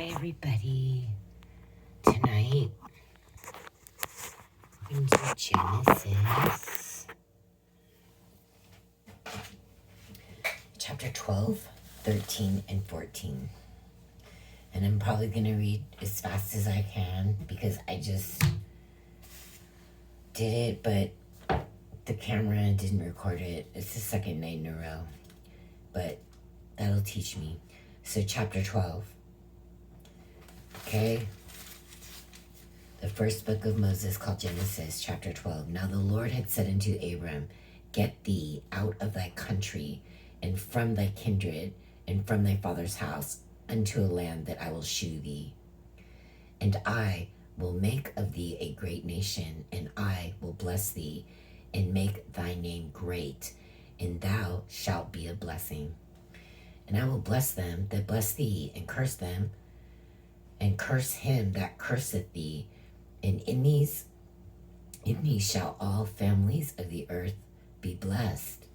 Hi, everybody. Tonight, we're going to do Genesis chapter 12, 13, and 14. And I'm probably going to read as fast as I can because I just did it, but the camera didn't record it. It's the second night in a row, but that'll teach me. So, chapter 12. Okay. The first book of Moses called Genesis, chapter 12. Now the Lord had said unto Abram, Get thee out of thy country, and from thy kindred, and from thy father's house, unto a land that I will shew thee. And I will make of thee a great nation, and I will bless thee, and make thy name great, and thou shalt be a blessing. And I will bless them that bless thee, and curse them, and curse him that curseth thee. And in these shall all families of the earth be blessed.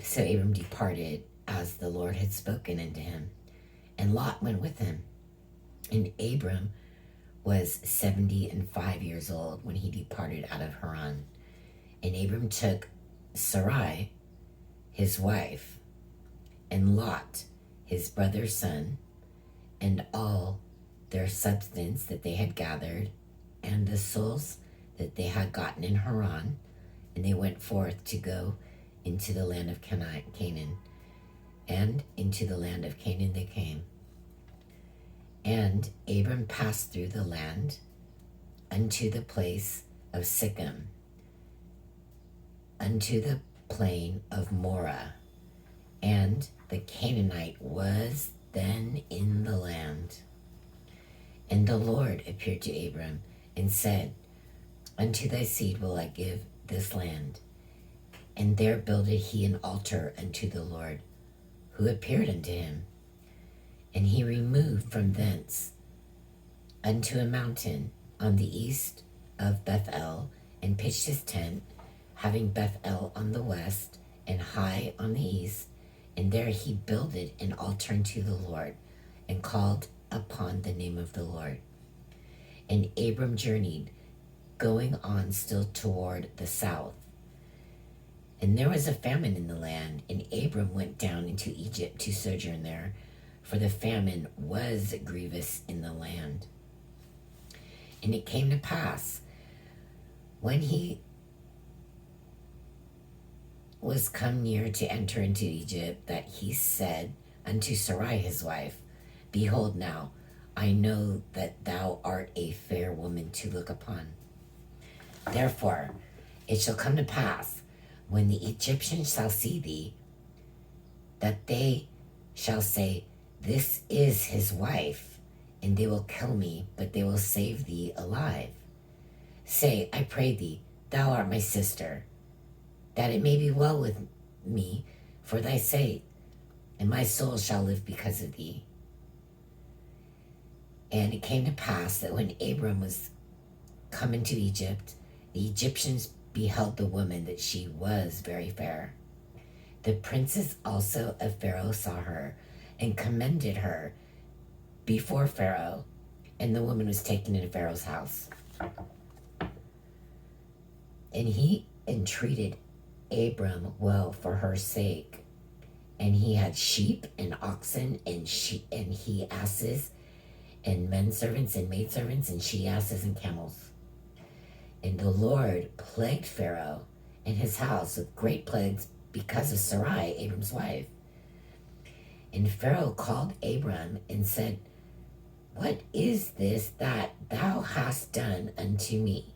So Abram departed as the Lord had spoken unto him, and Lot went with him. And Abram was 75 years old when he departed out of Haran. And Abram took Sarai, his wife, and Lot, his brother's son, and all their substance that they had gathered, and the souls that they had gotten in Haran, and they went forth to go into the land of Canaan, and into the land of Canaan they came. And Abram passed through the land unto the place of Sichem, unto the plain of Moreh, and the Canaanite was then in the land. And the Lord appeared to Abram and said, Unto thy seed will I give this land. And there builded he an altar unto the Lord, who appeared unto him. And he removed from thence unto a mountain on the east of Bethel, and pitched his tent, having Bethel on the west, and Hai on the east. And there he builded an altar unto the Lord, and called upon the name of the Lord. And Abram journeyed, going on still toward the south. And there was a famine in the land, and Abram went down into Egypt to sojourn there, for the famine was grievous in the land. And it came to pass, when he was come near to enter into Egypt, that he said unto Sarai his wife, Behold now, I know that thou art a fair woman to look upon. Therefore it shall come to pass, when the Egyptians shall see thee, that they shall say, This is his wife, and they will kill me, but they will save thee alive. Say, I pray thee, thou art my sister, that it may be well with me for thy sake, and my soul shall live because of thee. And it came to pass that when Abram was come into Egypt, the Egyptians beheld the woman, that she was very fair. The princes also of Pharaoh saw her, and commended her before Pharaoh, and the woman was taken into Pharaoh's house. And he entreated Abram well for her sake, and he had sheep and oxen and he asses, and men servants and maid servants, and she asses and camels. And the Lord plagued Pharaoh and his house with great plagues because of Sarai, Abram's wife. And Pharaoh called Abram and said, What is this that thou hast done unto me?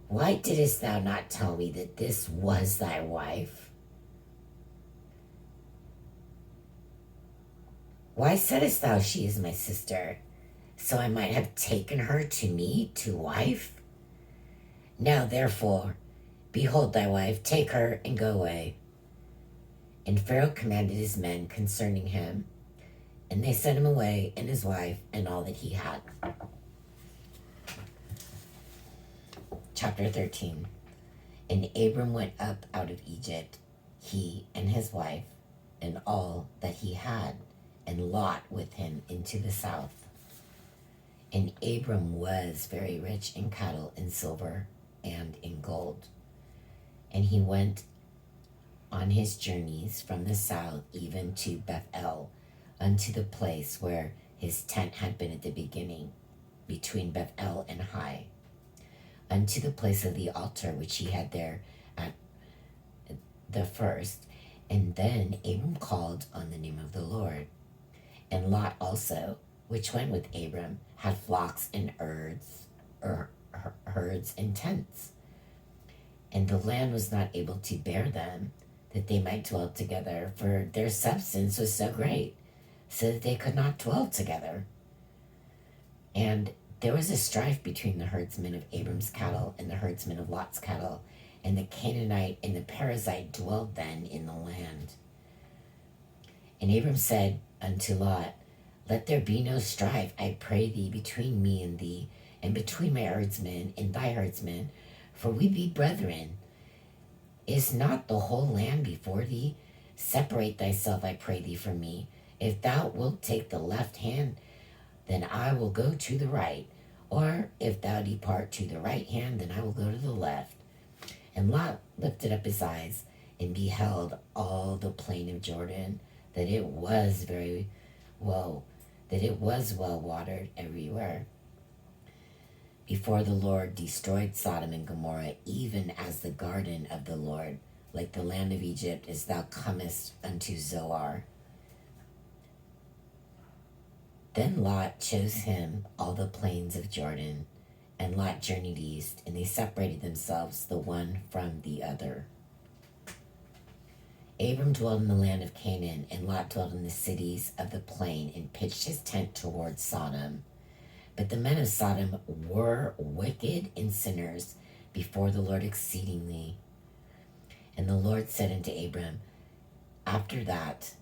Why didst thou not tell me that this was thy wife? Why saidst thou, She is my sister, so I might have taken her to me to wife? Now therefore, behold thy wife, take her and go away. And Pharaoh commanded his men concerning him, and they sent him away, and his wife, and all that he had. Chapter 13. And Abram went up out of Egypt, he and his wife, and all that he had, and Lot with him into the south. And Abram was very rich in cattle, in silver, and in gold. And he went on his journeys from the south even to Bethel, unto the place where his tent had been at the beginning, between Bethel and Hai, unto the place of the altar which he had there at the first. And then Abram called on the name of the Lord. And Lot also, which went with Abram, had flocks and herds and tents. And the land was not able to bear them, that they might dwell together, for their substance was so great, so that they could not dwell together. And there was a strife between the herdsmen of Abram's cattle and the herdsmen of Lot's cattle, and the Canaanite and the Perizzite dwelled then in the land. And Abram said unto Lot, Let there be no strife, I pray thee, between me and thee, and between my herdsmen and thy herdsmen, for we be brethren. Is not the whole land before thee? Separate thyself, I pray thee, from me. If thou wilt take the left hand, then I will go to the right. Or if thou depart to the right hand, then I will go to the left. And Lot lifted up his eyes and beheld all the plain of Jordan, that it was well watered everywhere. Before the Lord destroyed Sodom and Gomorrah, even as the garden of the Lord, like the land of Egypt, as thou comest unto Zoar. Then Lot chose him all the plains of Jordan, and Lot journeyed east, and they separated themselves the one from the other. Abram dwelled in the land of Canaan, and Lot dwelled in the cities of the plain, and pitched his tent toward Sodom. But the men of Sodom were wicked and sinners before the Lord exceedingly. And the Lord said unto Abram, after that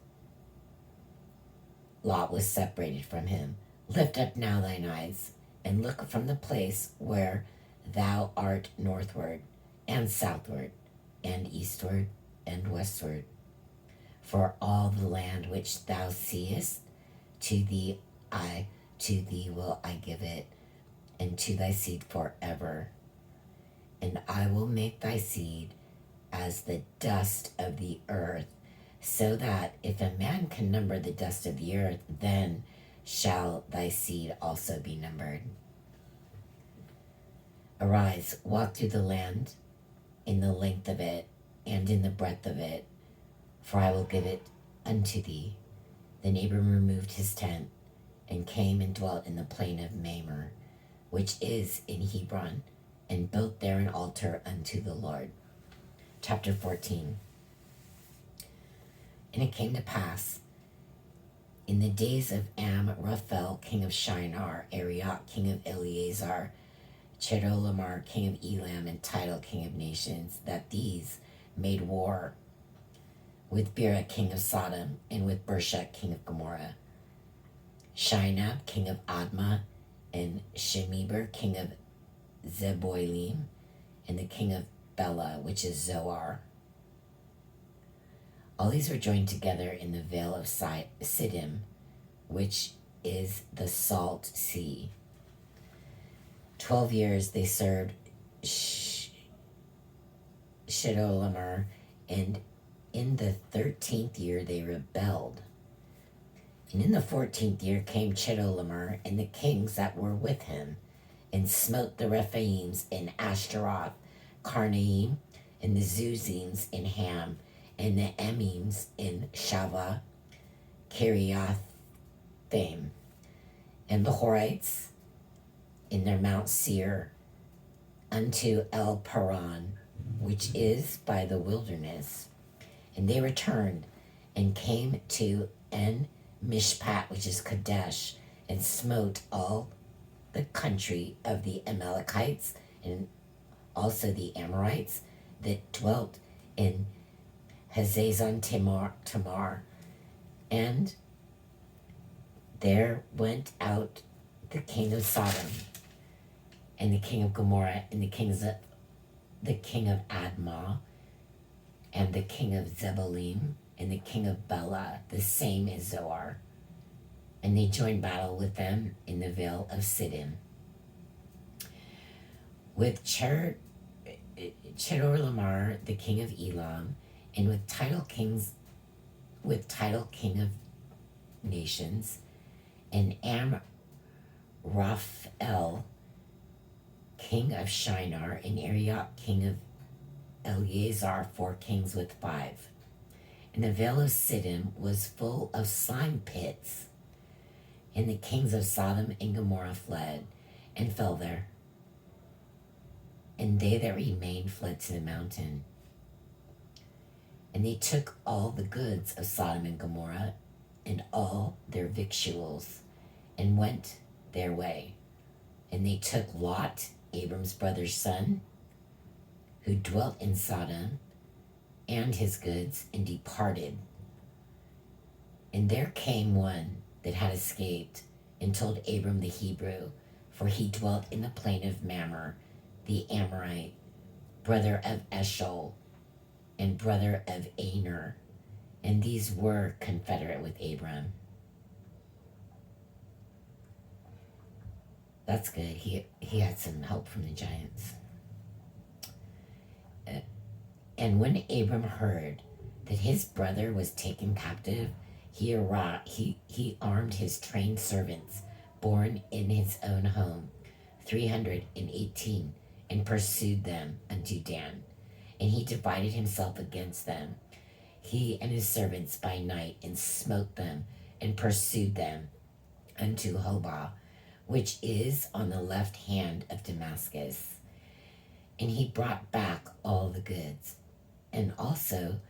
Lot was separated from him, Lift up now thine eyes, and look from the place where thou art northward, and southward, and eastward, and westward. For all the land which thou seest, to thee will I give it, and to thy seed forever. And I will make thy seed as the dust of the earth, so that if a man can number the dust of the earth, then shall thy seed also be numbered. Arise, walk through the land in the length of it, and in the breadth of it, for I will give it unto thee. Then Abram removed his tent, and came and dwelt in the plain of Mamre, which is in Hebron, and built there an altar unto the Lord. Chapter 14. And it came to pass, in the days of Amraphel, king of Shinar, Arioch, king of Eleazar, Chedorlaomer, king of Elam, and Tidal, king of nations, that these made war with Bera, king of Sodom, and with Bershach, king of Gomorrah, Shinab, king of Admah, and Shemeber, king of Zeboilim, and the king of Bela, which is Zoar. All these were joined together in the vale of Siddim, which is the salt sea. 12 years they served Chedorlaomer, and in the 13th year they rebelled. And in the 14th year came Chedorlaomer and the kings that were with him, and smote the Rephaims in Ashtaroth, Karnaim, and the Zuzims in Ham, and the Emims in Shavah, Kiriathaim, and the Horites in their Mount Seir, unto El Paran, which is by the wilderness. And they returned and came to En Mishpat, which is Kadesh, and smote all the country of the Amalekites, and also the Amorites that dwelt in Hazazon Tamar. And there went out the king of Sodom, and the king of Gomorrah, and the king of Admah, and the king of Zebolim, and the king of Bela, the same is Zoar. and they joined battle with them in the Vale of Siddim. With Chedorlaomer, the king of Elam, and with Tidal king of nations, and Amraphel, king of Shinar, and Arioch, king of Eleazar, 4 kings with 5. And the Vale of Siddim was full of slime pits, and the kings of Sodom and Gomorrah fled and fell there. And they that remained fled to the mountain. And they took all the goods of Sodom and Gomorrah and all their victuals and went their way. And they took Lot, Abram's brother's son, who dwelt in Sodom, and his goods, and departed. And there came one that had escaped and told Abram the Hebrew, for he dwelt in the plain of Mamre, the Amorite, brother of Eshcol, and brother of Aner, and these were confederate with Abram. That's good. He had some help from the giants. And when Abram heard that his brother was taken captive, he armed his trained servants, born in his own home, 318, and pursued them unto Dan. And he divided himself against them, he and his servants by night, and smote them, and pursued them unto Hobah, which is on the left hand of Damascus. And he brought back all the goods, and also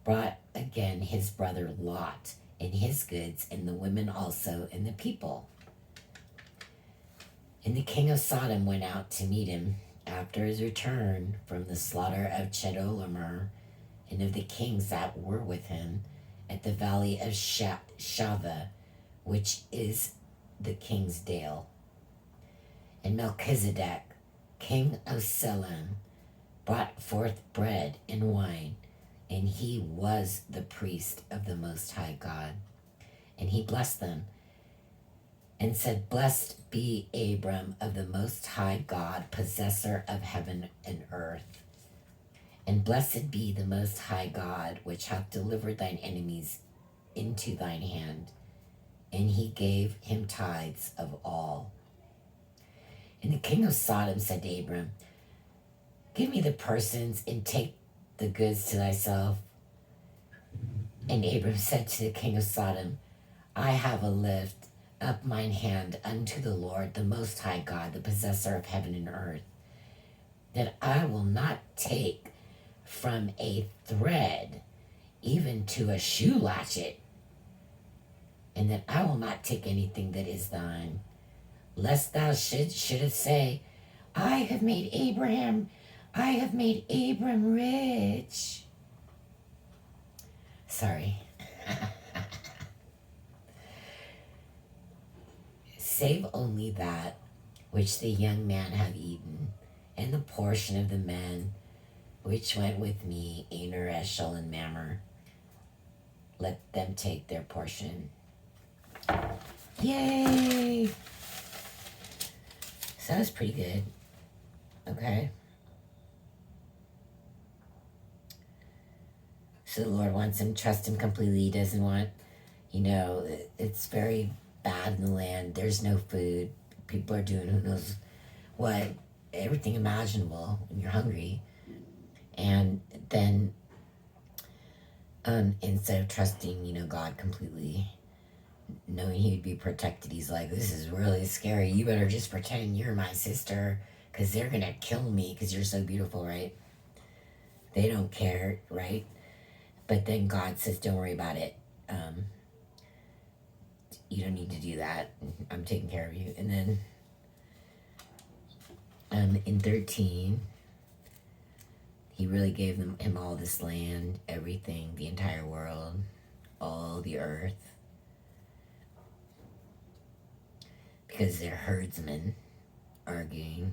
brought again his brother Lot, and his goods, and the women also, and the people. And the king of Sodom went out to meet him after his return from the slaughter of Chedorlaomer, and of the kings that were with him, at the valley of Shaveh, which is the king's dale. And Melchizedek, king of Salem, brought forth bread and wine, and he was the priest of the Most High God. And he blessed them, and said, Blessed be Abram of the Most High God, possessor of heaven and earth. And blessed be the Most High God, which hath delivered thine enemies into thine hand. And he gave him tithes of all. And the king of Sodom said to Abram, Give me the persons, and take the goods to thyself. And Abram said to the king of Sodom, I have a lift up mine hand unto the Lord, the Most High God, the possessor of heaven and earth, that I will not take from a thread even to a shoe latchet, and that I will not take anything that is thine, lest thou shouldest say, I have made Abram rich. Sorry. Save only that which the young man have eaten, and the portion of the men which went with me, Aner, Eshcol, and Mamre. Let them take their portion. Yay! So that was pretty good. Okay. So the Lord wants him to trust him completely. He doesn't want, it's very bad in the land. There's no food. People are doing who knows what, everything imaginable, and you're hungry. And then instead of trusting, God completely, knowing he would be protected, he's like, this is really scary. You better just pretend you're my sister, because they're going to kill me because you're so beautiful, right? They don't care, right? But then God says, don't worry about it. You don't need to do that. I'm taking care of you. And then in 13, he really gave him all this land, everything, the entire world, all the earth. Because they're herdsmen arguing.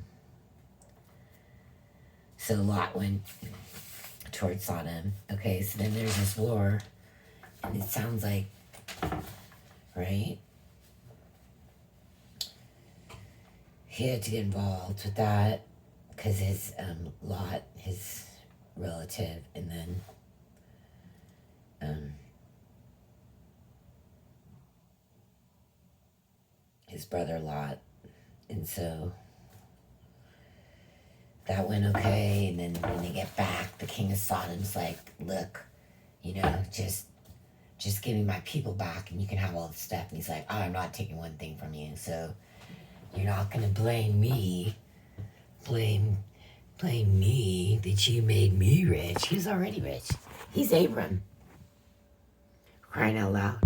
So Lot went towards Sodom. Okay, so then there's this war. And it sounds like, right? he had to get involved with that because his Lot, his relative, and then his brother Lot. And so that went okay. And then when they get back, the king of Sodom's like, look, just give me my people back and you can have all the stuff. And he's like, oh, I'm not taking one thing from you. So you're not going to blame me. Blame me that you made me rich. He was already rich. He's Abram. Crying out loud.